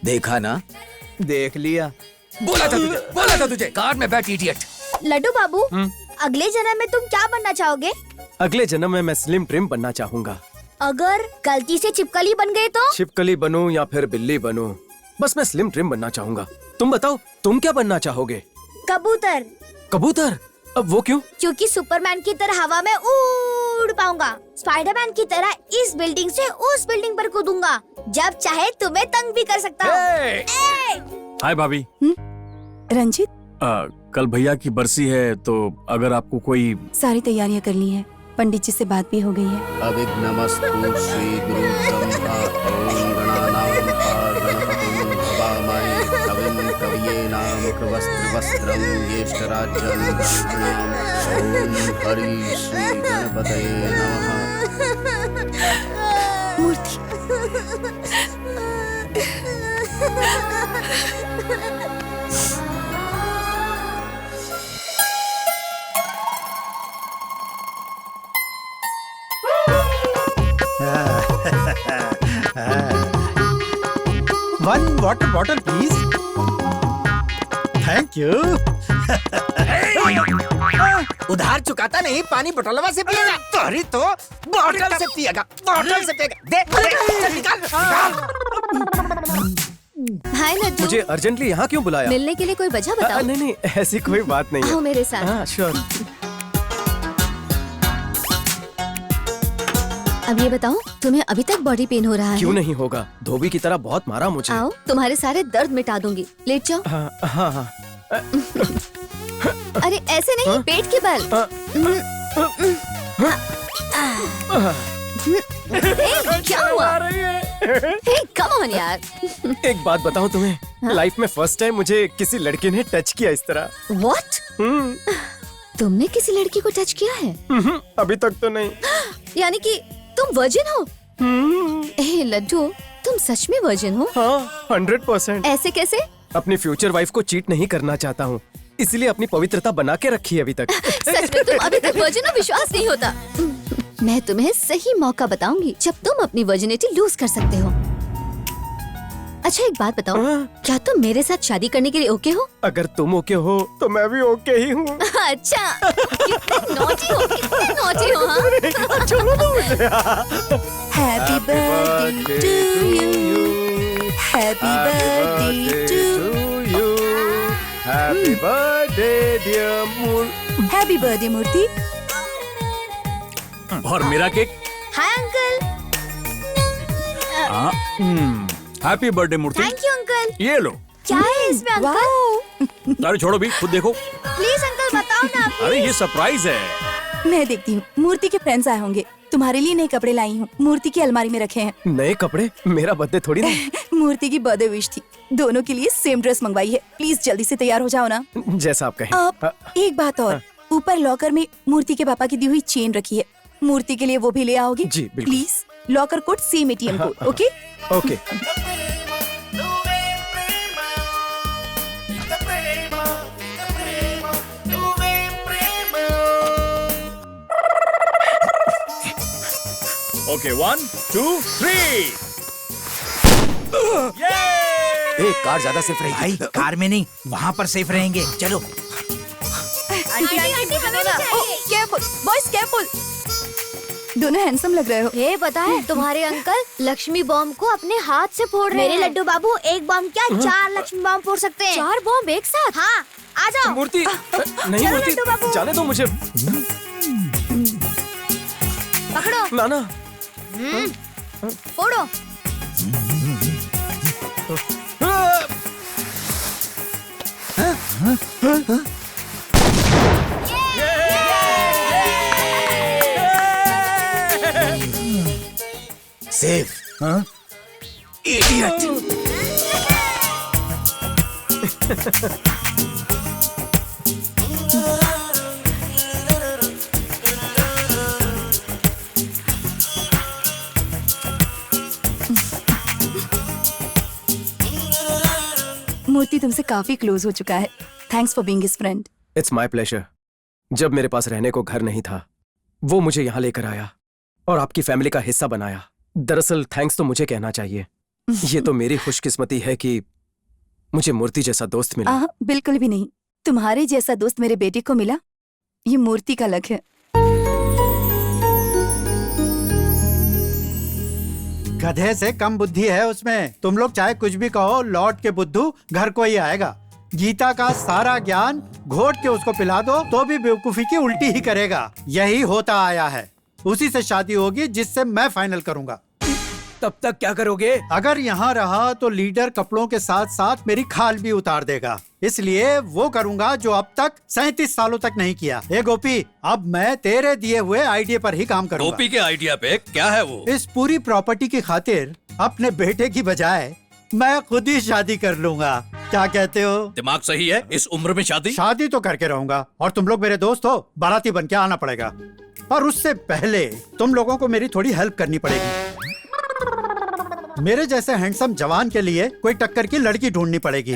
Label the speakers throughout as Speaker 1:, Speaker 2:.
Speaker 1: देखा ना?
Speaker 2: देख लिया।
Speaker 1: बोला था तुझे कार में बैठ इडियट।
Speaker 3: लड्डू बाबू, अगले जन्म में तुम क्या बनना चाहोगे?
Speaker 2: अगले जन्म में मैं स्लिम ट्रिम बनना चाहूंगा।
Speaker 3: अगर गलती से छिपकली बन गए तो?
Speaker 2: छिपकली बनूं या फिर बिल्ली बनूं, बस मैं स्लिम ट्रिम बनना चाहूंगा। तुम बताओ, तुम क्या बनना चाहोगे?
Speaker 3: कबूतर।
Speaker 2: कबूतर? अब वो क्यों?
Speaker 3: क्योंकि सुपरमैन की तरह हवा में उड़ पाऊंगा। स्पाइडरमैन की तरह इस बिल्डिंग से उस बिल्डिंग पर कूदूंगा। जब चाहे तुम्हें तंग भी कर सकता हूँ।
Speaker 4: हाय भाभी।
Speaker 5: रंजित,
Speaker 4: कल भैया की बरसी है, तो अगर आपको कोई
Speaker 5: सारी तैयारियां कर ली हैं। पंडित जी से बात भी हो गई है।
Speaker 6: अविघ्नमस्तु श्री गुरु ब्रह्मा ओम गणानां गणपतिं भवामहे कविं कवयेनामुख वस्त्रं ज्येष्ठराजं ब्रह्मणां ओम हरि श्री गणपतये नमः।
Speaker 5: मूर्ति।
Speaker 7: One water bottle, please. Thank you.
Speaker 1: उधार चुकाता नहीं, पानी बोतलवा से पिएगा। तोरी तो बॉटल से पिएगा, बॉटल से पिएगा। दे, चल निकाल।
Speaker 3: हाय लड्डू।
Speaker 2: मुझे अर्जेंटली यहाँ क्यों बुलाया?
Speaker 3: मिलने के लिए कोई वजह बताओ।
Speaker 2: नहीं नहीं, ऐसी कोई बात नहीं है।
Speaker 3: आओ मेरे साथ।
Speaker 2: हाँ, श्योर।
Speaker 3: अब ये बताओ, तुम्हें अभी तक बॉडी पेन हो रहा है?
Speaker 2: क्यों नहीं होगा, धोबी की तरह बहुत मारा मुझे।
Speaker 3: आओ, तुम्हारे सारे दर्द मिटा दूंगी। लेट जाओ।
Speaker 2: हाँ हाँ हाँ।
Speaker 3: अरे ऐसे नहीं, पेट के बल। क्या हुआ? कम ऑन यार।
Speaker 2: एक बात बताऊं तुम्हें, लाइफ में फर्स्ट टाइम मुझे किसी लड़के ने टच किया इस तरह।
Speaker 3: What? तुमने किसी लड़की को टच किया है?
Speaker 2: अभी तक तो नहीं।
Speaker 3: यानी कि तुम वर्जिन हो? ए लड्डू, तुम सच में वर्जिन हो?
Speaker 2: हाँ, 100%।
Speaker 3: ऐसे कैसे?
Speaker 2: अपनी फ्यूचर वाइफ को चीट नहीं करना चाहता हूँ, इसलिए अपनी पवित्रता बना के रखी है अभी तक।
Speaker 3: सच में तुम अभी तक वर्जिन हो? विश्वास नहीं होता। मैं तुम्हें सही मौका बताऊंगी जब तुम अपनी वर्जिनिटी लूज कर सकते हो। अच्छा एक बात बताओ, क्या तुम मेरे साथ शादी करने के लिए ओके हो?
Speaker 2: अगर तुम ओके हो तो मैं भी ओके ही हूँ।
Speaker 3: अच्छा, कितने नॉटी हो, कितने नॉटी हो। हाँ?
Speaker 2: छोड़ो तो मुझे।
Speaker 5: Happy birthday to you, happy birthday to
Speaker 2: you, happy birthday dear Murthy.
Speaker 5: Happy birthday Murthy.
Speaker 4: और मेरा cake.
Speaker 3: Hi uncle.
Speaker 4: Happy birthday Murthy.
Speaker 3: Thank you uncle.
Speaker 4: ये लो।
Speaker 3: क्या है इसमें अंकल?
Speaker 4: अरे छोड़ो भी, खुद देखो।
Speaker 3: प्लीज अंकल बताओ ना।
Speaker 4: अरे ये सरप्राइज है।
Speaker 5: मैं देखती हूँ, मूर्ति के फ्रेंड्स आए होंगे। तुम्हारे लिए नए कपड़े लाई हूँ, मूर्ति की अलमारी में रखे हैं।
Speaker 2: नए कपड़े? मेरा बर्थडे थोड़ी ना।
Speaker 5: मूर्ति की बर्थडे विश थी, दोनों के लिए सेम ड्रेस मंगवाई है। प्लीज जल्दी से तैयार हो जाओ ना।
Speaker 2: जैसा आप कहें।
Speaker 5: अब एक बात और, ऊपर लॉकर में मूर्ति के पापा की दी हुई चेन रखी है, मूर्ति के लिए वो भी ले आओगे?
Speaker 2: जी बिल्कुल।
Speaker 5: Please, locker code same ATM code. Okay
Speaker 2: okay.
Speaker 4: Okay 1 2 3।
Speaker 1: Car ज्यादा सेफ रहेगी।
Speaker 7: भाई कार में नहीं, वहाँ पर सेफ रहेंगे। चलो।
Speaker 3: आंटी हमें भी चाहिए।
Speaker 5: Careful boys, careful. दोनों हैंडसम लग रहे हो।
Speaker 3: ये पता है, तुम्हारे अंकल लक्ष्मी बॉम्ब को अपने हाथ से फोड़ रहे हैं। मेरे लड्डू बाबू एक बॉम्ब क्या 4 लक्ष्मी बॉम्ब फोड़ सकते हैं। 4 बॉम्ब एक साथ? हाँ, आ जाओ।
Speaker 2: मूर्ति नहीं,
Speaker 3: चलो
Speaker 2: मूर्ति
Speaker 3: लड्डू बाबू।
Speaker 2: जाने दो मुझे।
Speaker 3: पकड़ो।
Speaker 2: नाना
Speaker 3: फोड़ो।
Speaker 1: सेफ। हाँ? इडियट।
Speaker 5: मूर्ति तुमसे काफी क्लोज हो चुका है। Thanks for being his friend.
Speaker 2: It's my pleasure. जब मेरे पास रहने को घर नहीं था वो मुझे यहाँ लेकर आया और आपकी फैमिली का हिस्सा बनाया। दरअसल थैंक्स तो मुझे कहना चाहिए। ये तो मेरी खुशकिस्मती है कि मुझे मूर्ति जैसा दोस्त मिला।
Speaker 5: बिल्कुल भी नहीं, तुम्हारे जैसा दोस्त मेरे बेटे को मिला, ये मूर्ति का लक है।
Speaker 7: गधे से कम बुद्धि है उसमें। तुम लोग चाहे कुछ भी कहो, लौट के बुद्धू घर को ही आएगा। गीता का सारा ज्ञान घोट के उसको पिला दो तो भी बेवकूफी की उल्टी ही करेगा। यही होता आया है। उसी से शादी होगी जिससे मैं फाइनल करूंगा।
Speaker 1: तब तक क्या करोगे?
Speaker 7: अगर यहाँ रहा तो लीडर कपड़ों के साथ साथ मेरी खाल भी उतार देगा। इसलिए वो करूंगा जो अब तक 37 सालों तक नहीं किया। ए गोपी, अब मैं तेरे दिए हुए आइडिया पर ही काम करूंगा।
Speaker 8: गोपी के आइडिया पे क्या है वो?
Speaker 7: इस पूरी प्रॉपर्टी की खातिर अपने बेटे की बजाय मैं खुद ही शादी कर लूंगा। क्या कहते हो?
Speaker 8: दिमाग सही है? इस उम्र में शादी?
Speaker 7: शादी तो करके रहूंगा और तुम लोग मेरे दोस्त हो, बाराती बन के आना पड़ेगा। पर उससे पहले तुम लोगों को मेरी थोड़ी हेल्प करनी पड़ेगी। मेरे जैसे हैंडसम जवान के लिए कोई टक्कर की लड़की ढूंढनी पड़ेगी।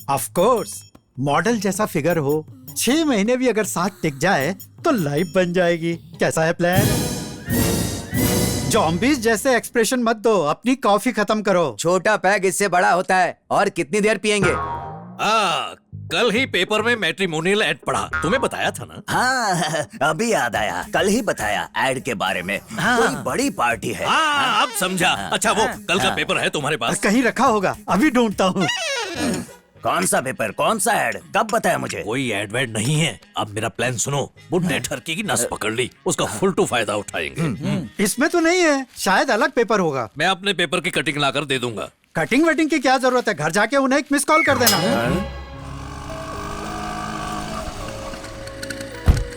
Speaker 7: ऑफ कोर्स, मॉडल जैसा फिगर हो, 6 महीने भी अगर साथ टिक जाए तो लाइफ बन जाएगी। कैसा है प्लान? ज़ॉम्बीज़ जैसे एक्सप्रेशन मत दो, अपनी कॉफी खत्म करो।
Speaker 1: छोटा पैग इससे बड़ा होता है। और कितनी देर पियेंगे?
Speaker 8: कल ही पेपर में मैट्रिमोनियल एड पढ़ा, तुम्हें बताया था ना?
Speaker 9: हाँ, अभी याद आया, कल ही बताया एड के बारे में। कोई बड़ी पार्टी है।
Speaker 8: अब समझा। अच्छा वो कल का पेपर है तुम्हारे पास?
Speaker 7: कहीं रखा होगा, अभी ढूंढता हूँ।
Speaker 9: कौन सा पेपर, कौन सा एड, कब बताया मुझे?
Speaker 8: कोई एड वेड नहीं है। अब मेरा प्लान सुनो। बुड्ढे ठरकी की नस पकड़ ली, उसका फुल टू फायदा उठाएंगे।
Speaker 7: इसमें तो नहीं है, शायद अलग पेपर होगा।
Speaker 8: मैं अपने पेपर की कटिंग लाकर दे दूंगा।
Speaker 7: कटिंग वेटिंग की क्या जरूरत है? घर जाके उन्हें एक मिस कॉल कर देना।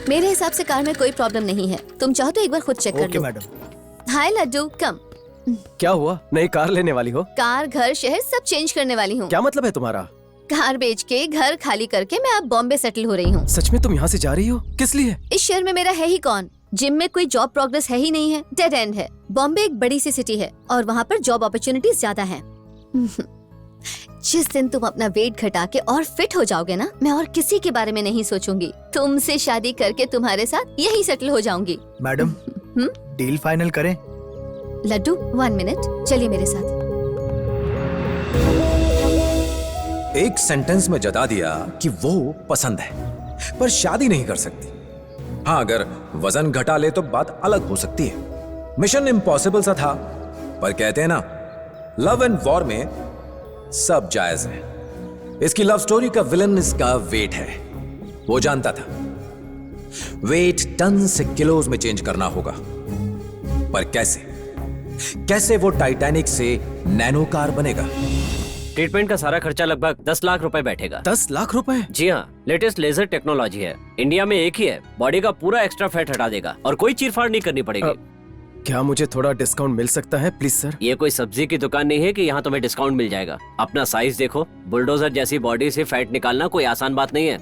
Speaker 3: मेरे हिसाब से कार में कोई प्रॉब्लम नहीं है। तुम चाहो तो एक बार खुद चेक कर लो।
Speaker 1: मैडम।
Speaker 3: हाय लड्डू, कम।
Speaker 2: क्या हुआ? नई कार लेने वाली हो?
Speaker 3: कार, घर, शहर सब चेंज करने वाली हूँ।
Speaker 2: क्या मतलब है तुम्हारा?
Speaker 3: कार बेच के, घर खाली करके मैं अब बॉम्बे सेटल हो रही हूँ।
Speaker 2: सच में तुम यहाँ से जा रही हो? किस लिए?
Speaker 3: इस शहर में मेरा है ही कौन? जिम में कोई जॉब प्रोग्रेस है ही नहीं है, डेड एंड है। बॉम्बे एक बड़ी सी सिटी है और वहाँ पर जॉब अपॉर्चुनिटीज ज्यादा हैं। जिस दिन तुम अपना वेट घटा के और फिट हो जाओगे ना, मैं और किसी के बारे में नहीं सोचूंगी। तुमसे शादी करके तुम्हारे साथ यही सेटल हो जाऊंगी।
Speaker 1: मैडम, डील फाइनल करें?
Speaker 3: लड्डू 1 मिनट, चलिए मेरे साथ।
Speaker 10: एक सेंटेंस में जता दिया कि वो पसंद है पर शादी नहीं कर सकती। हाँ, अगर वजन घटा ले तो बात अलग हो सकती है। मिशन इम्पॉसिबल सा था, पर कहते हैं ना, लव एंड वॉर में सब जायज है। इसकी लव स्टोरी का विलन इसका वेट है। वो जानता था वेट टन से किलोज में चेंज करना होगा, पर कैसे वो टाइटैनिक से नैनो कार बनेगा।
Speaker 11: ट्रीटमेंट का सारा खर्चा लगभग 10 लाख रुपए बैठेगा।
Speaker 2: 10 लाख रुपए?
Speaker 11: जी हाँ, लेटेस्ट लेजर टेक्नोलॉजी है। इंडिया में एक ही है, बॉडी का पूरा एक्स्ट्रा फैट हटा देगा और कोई चीरफाड़ नहीं करनी पड़ेगी।
Speaker 2: क्या मुझे थोड़ा डिस्काउंट मिल सकता है प्लीज सर?
Speaker 11: ये कोई सब्जी की दुकान नहीं है कि यहाँ तुम्हें डिस्काउंट मिल जाएगा। अपना साइज देखो, बुलडोजर जैसी बॉडी से फैट निकालना कोई आसान बात नहीं है।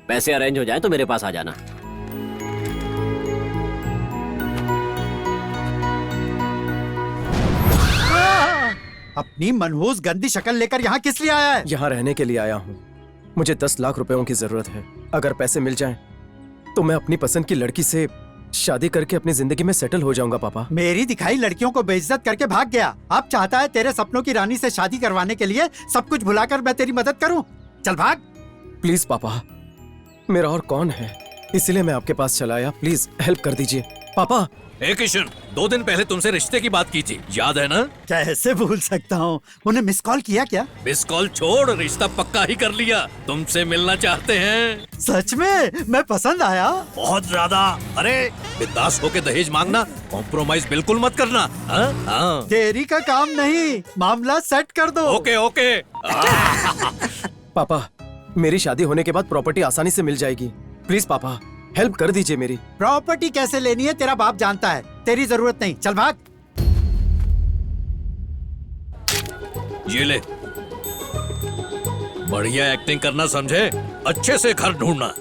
Speaker 11: पैसे अरेंज हो जाए तो मेरे पास आ जाना।
Speaker 7: अपनी मनहूस गंदी शक्ल लेकर यहाँ किस लिए आया है?
Speaker 2: यहाँ रहने के लिए आया हूँ। मुझे 10 लाख रुपयों की जरूरत है। अगर पैसे मिल जाएं, तो मैं अपनी पसंद की लड़की से शादी करके अपनी जिंदगी में सेटल हो जाऊंगा पापा।
Speaker 7: मेरी दिखाई लड़कियों को बेइज्जत करके भाग गया, अब चाहता है तेरे सपनों की रानी से शादी करवाने के लिए सब कुछ भुलाकर मैं तेरी मदद करूं। चल भाग।
Speaker 2: प्लीज पापा, मेरा और कौन है, इसलिए मैं आपके पास चला आया। प्लीज हेल्प कर दीजिए पापा।
Speaker 8: ए किशन, 2 दिन पहले तुमसे रिश्ते की बात की थी, याद है ना?
Speaker 7: कैसे भूल सकता हूँ। उन्हें मिस कॉल किया क्या?
Speaker 8: मिस कॉल छोड़, रिश्ता पक्का ही कर लिया। तुमसे मिलना चाहते हैं।
Speaker 7: सच में? मैं पसंद आया?
Speaker 8: बहुत ज्यादा। अरे बिंदास होके दहेज मांगना, कॉम्प्रोमाइज बिल्कुल मत करना। हाँ।
Speaker 7: देरी का काम नहीं, मामला सेट कर दो।
Speaker 8: Okay okay.
Speaker 2: पापा, मेरी शादी होने के बाद प्रॉपर्टी आसानी से मिल जाएगी। प्लीज पापा, हेल्प कर दीजिए मेरी।
Speaker 7: प्रॉपर्टी कैसे लेनी है तेरा बाप जानता है, तेरी जरूरत नहीं। चल भाग।
Speaker 8: ये ले, बढ़िया एक्टिंग करना समझे, अच्छे से घर ढूंढना।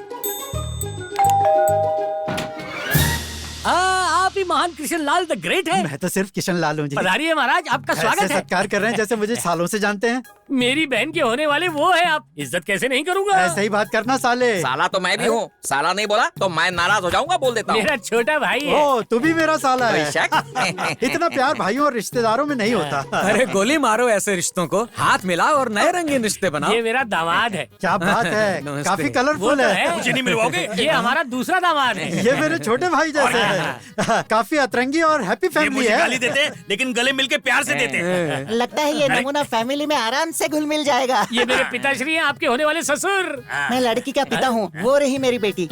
Speaker 12: आप ही महान कृष्ण लाल द ग्रेट है।
Speaker 7: मैं तो सिर्फ किशन लाल हूँ जी।
Speaker 12: पधारिए महाराज, आपका स्वागत है।
Speaker 7: सत्कार कर रहे हैं जैसे मुझे सालों से जानते हैं।
Speaker 12: मेरी बहन के होने वाले वो है, आप इज्जत कैसे नहीं करूँगा?
Speaker 7: ऐसे ही बात करना साले।
Speaker 13: साला तो मैं भी हूँ, साला नहीं बोला तो मैं नाराज हो जाऊंगा, बोल देता हूँ।
Speaker 12: मेरा छोटा भाई है।
Speaker 7: ओ, तू भी मेरा साला है।
Speaker 13: कोई शक?
Speaker 7: इतना प्यार भाइयों और रिश्तेदारों में नहीं होता।
Speaker 10: अरे गोली मारो ऐसे रिश्तों को, हाथ मिलाओ और नए रंगीन रिश्ते बनाओ।
Speaker 12: ये मेरा दामाद है।
Speaker 7: क्या बात है,
Speaker 10: नमस्ते।
Speaker 7: काफी कलरफुल है।
Speaker 8: मुझे नहीं मिलवाओगे?
Speaker 12: ये हमारा दूसरा दामाद है।
Speaker 7: ये मेरे छोटे भाई जैसे है। काफी अतरंगी और हैप्पी
Speaker 8: ये
Speaker 7: फैमिली
Speaker 8: मुझे
Speaker 7: है।
Speaker 8: गाली देते लेकिन गले मिलके प्यार से देते।
Speaker 1: लगता है ये नमूना फैमिली में आराम से घुल मिल जाएगा।
Speaker 12: ये मेरे पिताश्री हैं, आपके होने वाले ससुर।
Speaker 1: मैं लड़की का पिता हूँ, वो रही मेरी बेटी।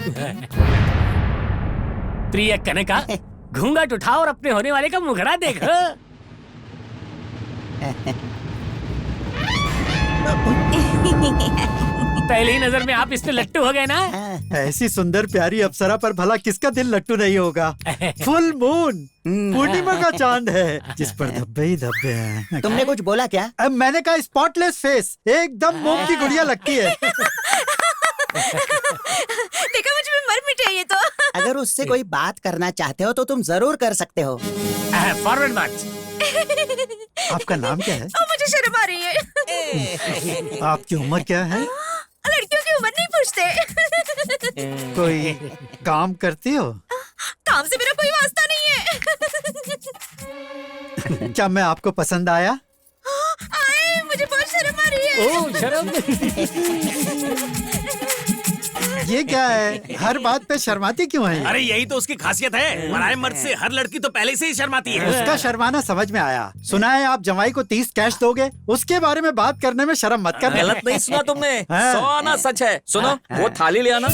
Speaker 12: प्रिय कनका, घूंघट उठाओ और अपने होने वाले का मुखड़ा देखो। पहली ही नजर में आप इस पे लट्टू हो गए ना।
Speaker 7: ऐसी सुंदर प्यारी अप्सरा पर भला किसका दिल लट्टू नहीं होगा। फुल मून, पूर्णिमा का चांद है जिस पर धब्बे ही धब्बे हैं।
Speaker 1: तुमने कुछ बोला क्या?
Speaker 7: अब मैंने कहा स्पॉटलेस फेस, एकदम मोम की गुड़िया लगती है।
Speaker 5: देखा, मुझ में मर मिटे ये तो।
Speaker 1: अगर उससे कोई बात करना चाहते हो तो तुम जरूर कर सकते हो।
Speaker 12: फॉरवर्ड मार्च।
Speaker 7: आपका नाम क्या है?
Speaker 5: मुझे शर्म आ रही है।
Speaker 7: आपकी उम्र क्या है?
Speaker 5: लड़कियों की उम्र नहीं पूछते।
Speaker 7: कोई काम करती हो?
Speaker 5: काम से मेरा कोई वास्ता नहीं है।
Speaker 7: क्या मैं आपको पसंद आया?
Speaker 5: आए, मुझे बहुत शर्म आ रही है।
Speaker 12: ओह, शर्म।
Speaker 7: ये क्या है, हर बात पे शर्माती क्यों है?
Speaker 8: अरे यही तो उसकी खासियत है, मराए मर्द से हर लड़की तो पहले से ही शर्माती है।
Speaker 7: उसका शर्माना समझ में आया। सुना है आप जमाई को 30 कैश दोगे, उसके बारे में बात करने में शर्म मत करना।
Speaker 13: गलत नहीं सुना तुमने,
Speaker 7: हाँ।
Speaker 13: 100 आना सच है। सुनो, वो थाली ले आना।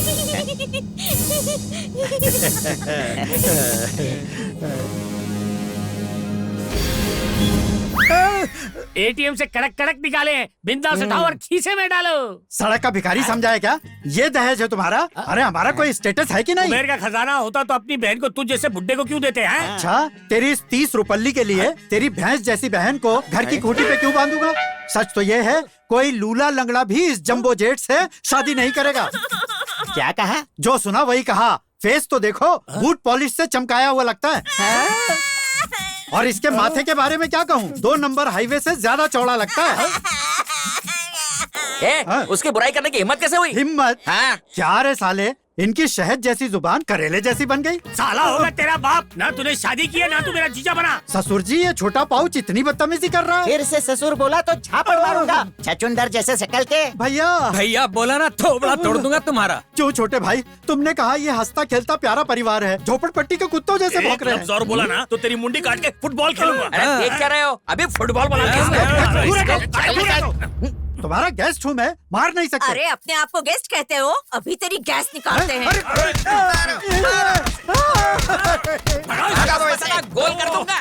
Speaker 12: एटीएम से कड़क कड़क निकाले, बिंदास उठाओ और खीसे में डालो।
Speaker 7: सड़क का भिखारी समझा है क्या? ये दहेज है तुम्हारा? अरे हमारा कोई स्टेटस है कि नहीं?
Speaker 12: कुबेर का खजाना होता तो अपनी बहन को तुझ जैसे बुड्ढे को क्यों देते हैं?
Speaker 7: अच्छा, तेरी इस 30 रुपल्ली के लिए तेरी भैंस जैसी बहन को घर की खूंटी पे क्यों बांधूंगा? सच तो ये है, कोई लूला लंगड़ा भी इस जंबो जेट से शादी नहीं करेगा।
Speaker 1: क्या कहा?
Speaker 7: जो सुना वही कहा। फेस तो देखो, बूट पॉलिश से चमकाया हुआ लगता है। और इसके माथे के बारे में क्या कहूँ, 2 नंबर हाईवे से ज्यादा चौड़ा लगता है।
Speaker 13: उसकी बुराई करने की हिम्मत कैसे हुई?
Speaker 7: हिम्मत?
Speaker 13: हाँ।
Speaker 7: क्या रे साले, इनकी शहद जैसी जुबान करेले जैसी बन गई।
Speaker 12: साला होगा तेरा बाप, ना तूने शादी की है ना तू मेरा जीजा बना।
Speaker 7: ससुर जी, ये छोटा पाउच इतनी बदतमीजी कर रहा है।
Speaker 1: फिर से ससुर बोला तो झापड़ मारूंगा, छछूंदर जैसे शक्ल के।
Speaker 7: भैया
Speaker 10: भैया बोला ना, थोबड़ा तोड़ दूंगा तुम्हारा।
Speaker 7: जो छोटे भाई, तुमने कहा ये हंसता खेलता प्यारा परिवार है, झोपड़पट्टी के कुत्तों जैसे भौंक रहे हैं।
Speaker 8: और बोला ना तो तेरी मुंडी काट के फुटबॉल खेलूंगा।
Speaker 13: अरे देख क्या रहे हो, अभी फुटबॉल बना
Speaker 7: तुम्हारा गेस्ट हूँ मैं, मार नहीं सकते।
Speaker 5: अरे अपने आप को गेस्ट कहते हो, अभी तेरी गैस निकालते हैं।
Speaker 13: गोल कर दूंगा।